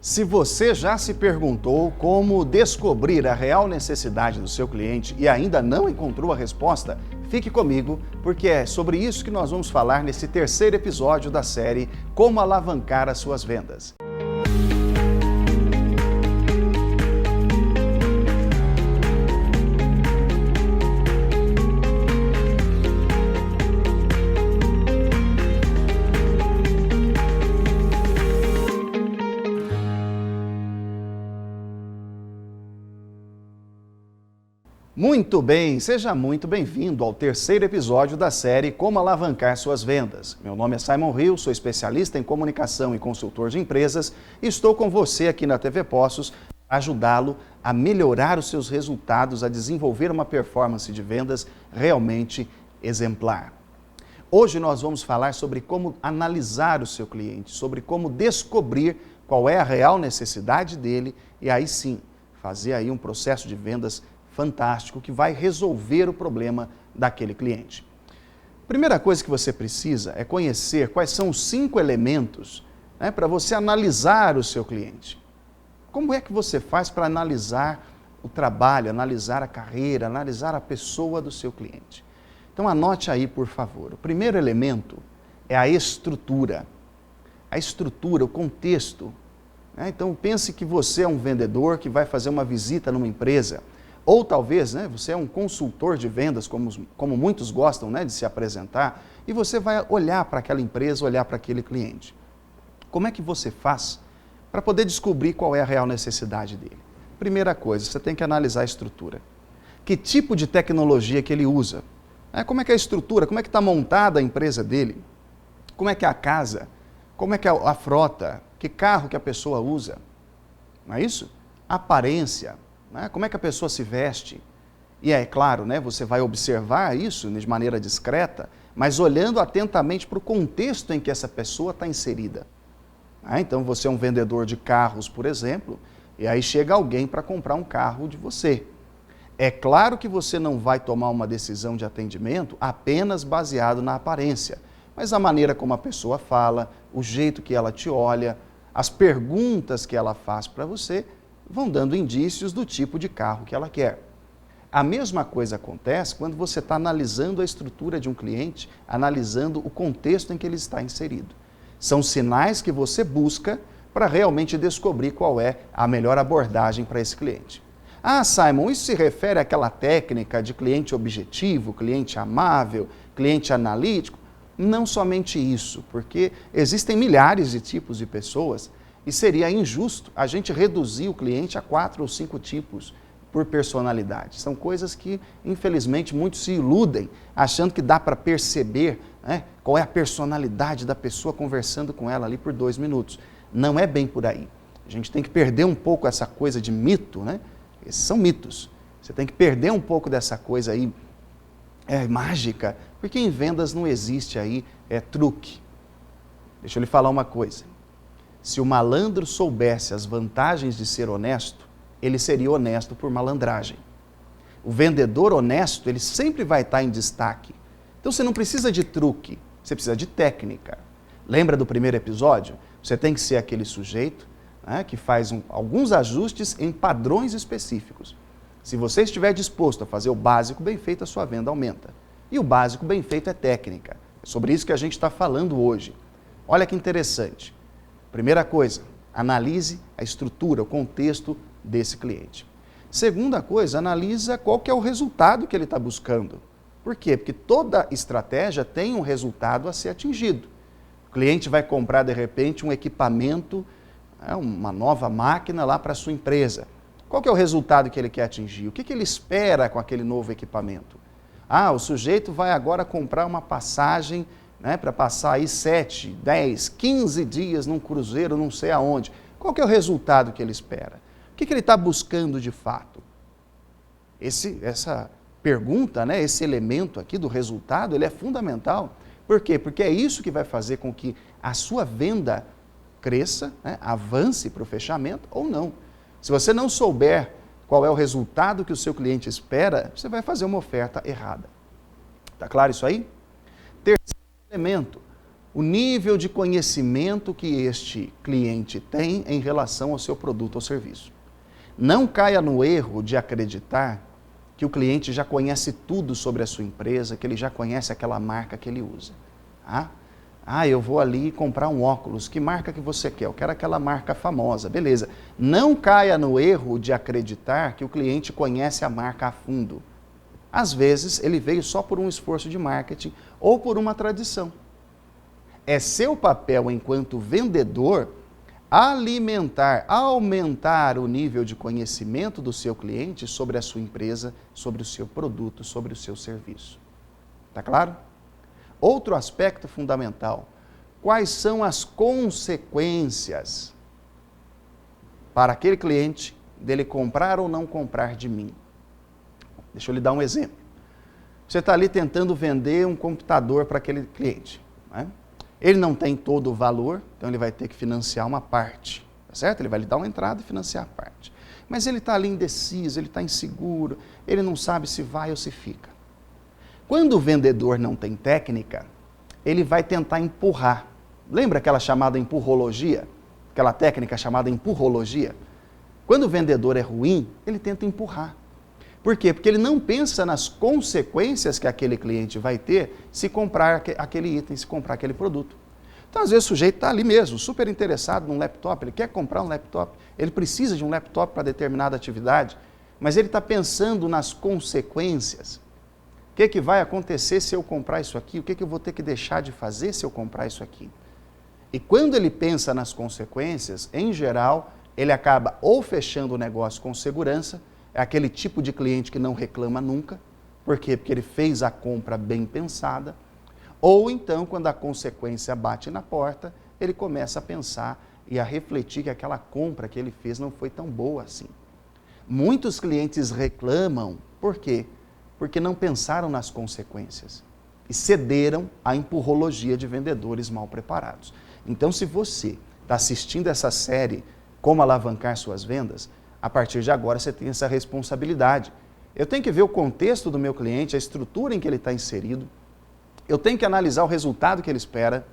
Se você já se perguntou como descobrir a real necessidade do seu cliente e ainda não encontrou a resposta, fique comigo, porque é sobre isso que nós vamos falar nesse terceiro episódio da série Como Alavancar as Suas Vendas. Muito bem, seja muito bem-vindo ao terceiro episódio da série Como Alavancar Suas Vendas. Meu nome é Simon Hill, sou especialista em comunicação e consultor de empresas e estou com você aqui na TV Poços para ajudá-lo a melhorar os seus resultados, a desenvolver uma performance de vendas realmente exemplar. Hoje nós vamos falar sobre como analisar o seu cliente, sobre como descobrir qual é a real necessidade dele e aí sim fazer aí um processo de vendas fantástico que vai resolver o problema daquele cliente. Primeira coisa que você precisa é conhecer quais são os 5 elementos para você analisar o seu cliente. Como é que você faz para analisar o trabalho, analisar a carreira, analisar a pessoa do seu cliente? Então anote aí, por favor. O primeiro elemento é a estrutura. A estrutura, o contexto. Então pense que você é um vendedor que vai fazer uma visita numa empresa. Ou talvez você é um consultor de vendas, como muitos gostam de se apresentar, e você vai olhar para aquela empresa, olhar para aquele cliente. Como é que você faz para poder descobrir qual é a real necessidade dele? Primeira coisa, você tem que analisar a estrutura. Que tipo de tecnologia que ele usa? Como é que é a estrutura? Como é que está montada a empresa dele? Como é que é a casa? Como é que é a frota? Que carro que a pessoa usa? Não é isso? Aparência. Como é que a pessoa se veste? E é claro, você vai observar isso de maneira discreta, mas olhando atentamente para o contexto em que essa pessoa está inserida. Então você é um vendedor de carros, por exemplo, e aí chega alguém para comprar um carro de você. É claro que você não vai tomar uma decisão de atendimento apenas baseado na aparência, mas a maneira como a pessoa fala, o jeito que ela te olha, as perguntas que ela faz para você, vão dando indícios do tipo de carro que ela quer. A mesma coisa acontece quando você está analisando a estrutura de um cliente, analisando o contexto em que ele está inserido. São sinais que você busca para realmente descobrir qual é a melhor abordagem para esse cliente. Ah, Simon, isso se refere àquela técnica de cliente objetivo, cliente amável, cliente analítico? Não somente isso, porque existem milhares de tipos de pessoas e seria injusto a gente reduzir o cliente a 4 ou 5 tipos por personalidade. São coisas que, infelizmente, muitos se iludem, achando que dá para perceber qual é a personalidade da pessoa conversando com ela ali por 2 minutos. Não é bem por aí. A gente tem que perder um pouco essa coisa de mito, Esses são mitos. Você tem que perder um pouco dessa coisa aí mágica, porque em vendas não existe aí truque. Deixa eu lhe falar uma coisa. Se o malandro soubesse as vantagens de ser honesto, ele seria honesto por malandragem. O vendedor honesto, ele sempre vai estar em destaque. Então você não precisa de truque, você precisa de técnica. Lembra do primeiro episódio? Você tem que ser aquele sujeito que faz alguns ajustes em padrões específicos. Se você estiver disposto a fazer o básico bem feito, a sua venda aumenta. E o básico bem feito é técnica. É sobre isso que a gente está falando hoje. Olha que interessante. Primeira coisa, analise a estrutura, o contexto desse cliente. Segunda coisa, analisa qual que é o resultado que ele está buscando. Por quê? Porque toda estratégia tem um resultado a ser atingido. O cliente vai comprar, de repente, um equipamento, uma nova máquina lá para a sua empresa. Qual que é o resultado que ele quer atingir? O que ele espera com aquele novo equipamento? O sujeito vai agora comprar uma passagem para passar aí 7, 10, 15 dias num cruzeiro, não sei aonde. Qual que é o resultado que ele espera? O que ele está buscando de fato? Essa pergunta, esse elemento aqui do resultado, ele é fundamental. Por quê? Porque é isso que vai fazer com que a sua venda cresça, avance para o fechamento ou não. Se você não souber qual é o resultado que o seu cliente espera, você vai fazer uma oferta errada. Está claro isso aí? Terceiro elemento, o nível de conhecimento que este cliente tem em relação ao seu produto ou serviço. Não caia no erro de acreditar que o cliente já conhece tudo sobre a sua empresa, que ele já conhece aquela marca que ele usa. Eu vou ali comprar um óculos, que marca que você quer? Eu quero aquela marca famosa, beleza. Não caia no erro de acreditar que o cliente conhece a marca a fundo. Às vezes, ele veio só por um esforço de marketing ou por uma tradição. É seu papel, enquanto vendedor, alimentar, aumentar o nível de conhecimento do seu cliente sobre a sua empresa, sobre o seu produto, sobre o seu serviço. Tá claro? Outro aspecto fundamental: quais são as consequências para aquele cliente dele comprar ou não comprar de mim? Deixa eu lhe dar um exemplo. Você está ali tentando vender um computador para aquele cliente, né? Ele não tem todo o valor, então ele vai ter que financiar uma parte, tá certo? Ele vai lhe dar uma entrada e financiar a parte. Mas ele está ali indeciso, ele está inseguro, ele não sabe se vai ou se fica. Quando o vendedor não tem técnica, ele vai tentar empurrar. Lembra aquela chamada empurrologia? Aquela técnica chamada empurrologia? Quando o vendedor é ruim, ele tenta empurrar. Por quê? Porque ele não pensa nas consequências que aquele cliente vai ter se comprar aquele item, se comprar aquele produto. Então, às vezes, o sujeito está ali mesmo, super interessado num laptop, ele quer comprar um laptop, ele precisa de um laptop para determinada atividade, mas ele está pensando nas consequências. O que vai acontecer se eu comprar isso aqui? O que eu vou ter que deixar de fazer se eu comprar isso aqui? E quando ele pensa nas consequências, em geral, ele acaba ou fechando o negócio com segurança. É aquele tipo de cliente que não reclama nunca. Por quê? Porque ele fez a compra bem pensada. Ou então, quando a consequência bate na porta, ele começa a pensar e a refletir que aquela compra que ele fez não foi tão boa assim. Muitos clientes reclamam. Por quê? Porque não pensaram nas consequências e cederam à empurrologia de vendedores mal preparados. Então, se você está assistindo essa série Como Alavancar Suas Vendas, a partir de agora você tem essa responsabilidade. Eu tenho que ver o contexto do meu cliente, a estrutura em que ele está inserido, eu tenho que analisar o resultado que ele espera,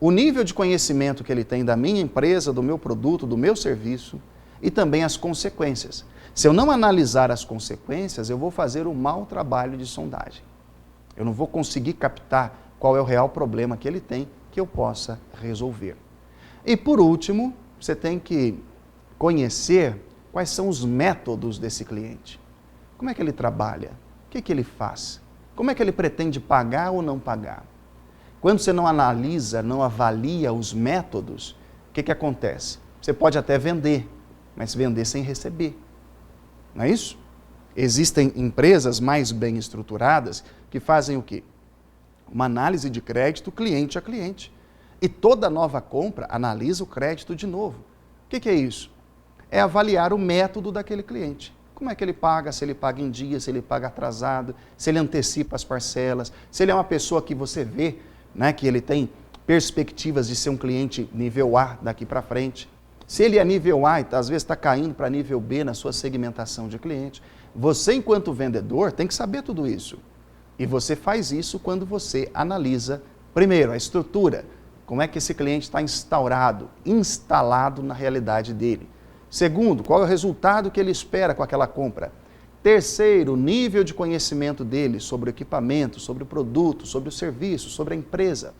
o nível de conhecimento que ele tem da minha empresa, do meu produto, do meu serviço e também as consequências. Se eu não analisar as consequências, eu vou fazer um mau trabalho de sondagem. Eu não vou conseguir captar qual é o real problema que ele tem que eu possa resolver. E por último, você tem que conhecer quais são os métodos desse cliente. Como é que ele trabalha? O que ele faz? Como é que ele pretende pagar ou não pagar? Quando você não analisa, não avalia os métodos, o que acontece? Você pode até vender, mas vender sem receber. Não é isso? Existem empresas mais bem estruturadas que fazem o quê? Uma análise de crédito cliente a cliente. E toda nova compra analisa o crédito de novo. O que é isso? É avaliar o método daquele cliente. Como é que ele paga, se ele paga em dia, se ele paga atrasado, se ele antecipa as parcelas, se ele é uma pessoa que você vê, né, que ele tem perspectivas de ser um cliente nível A daqui para frente. Se ele é nível A e às vezes está caindo para nível B na sua segmentação de cliente, você, enquanto vendedor, tem que saber tudo isso. E você faz isso quando você analisa, primeiro, a estrutura. Como é que esse cliente está instalado na realidade dele. Segundo, qual é o resultado que ele espera com aquela compra. Terceiro, o nível de conhecimento dele sobre o equipamento, sobre o produto, sobre o serviço, sobre a empresa.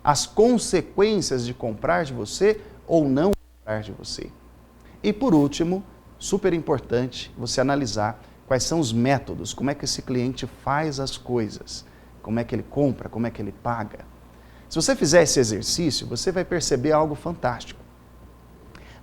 As consequências de comprar de você ou não comprar de você. E por último, super importante você analisar quais são os métodos, como é que esse cliente faz as coisas, como é que ele compra, como é que ele paga. Se você fizer esse exercício, você vai perceber algo fantástico.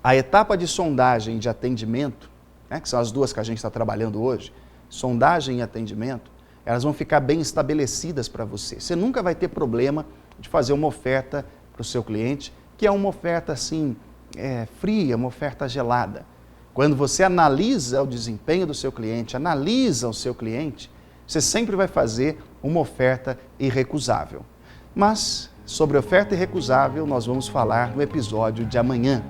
A etapa de sondagem e de atendimento, né, que são as duas que a gente está trabalhando hoje, sondagem e atendimento, elas vão ficar bem estabelecidas para você. Você nunca vai ter problema de fazer uma oferta para o seu cliente, que é uma oferta assim, fria, uma oferta gelada. Quando você analisa o desempenho do seu cliente, analisa o seu cliente, você sempre vai fazer uma oferta irrecusável. Mas sobre oferta irrecusável nós vamos falar no episódio de amanhã.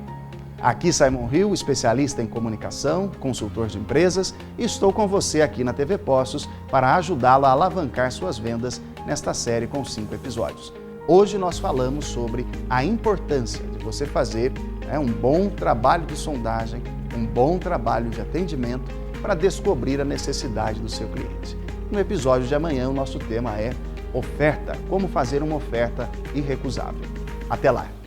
Aqui Simon Hill, especialista em comunicação, consultor de empresas, e estou com você aqui na TV Postos para ajudá-lo a alavancar suas vendas nesta série com 5 episódios. Hoje nós falamos sobre a importância de você fazer um bom trabalho de sondagem, um bom trabalho de atendimento para descobrir a necessidade do seu cliente. No episódio de amanhã, o nosso tema é oferta, como fazer uma oferta irrecusável. Até lá!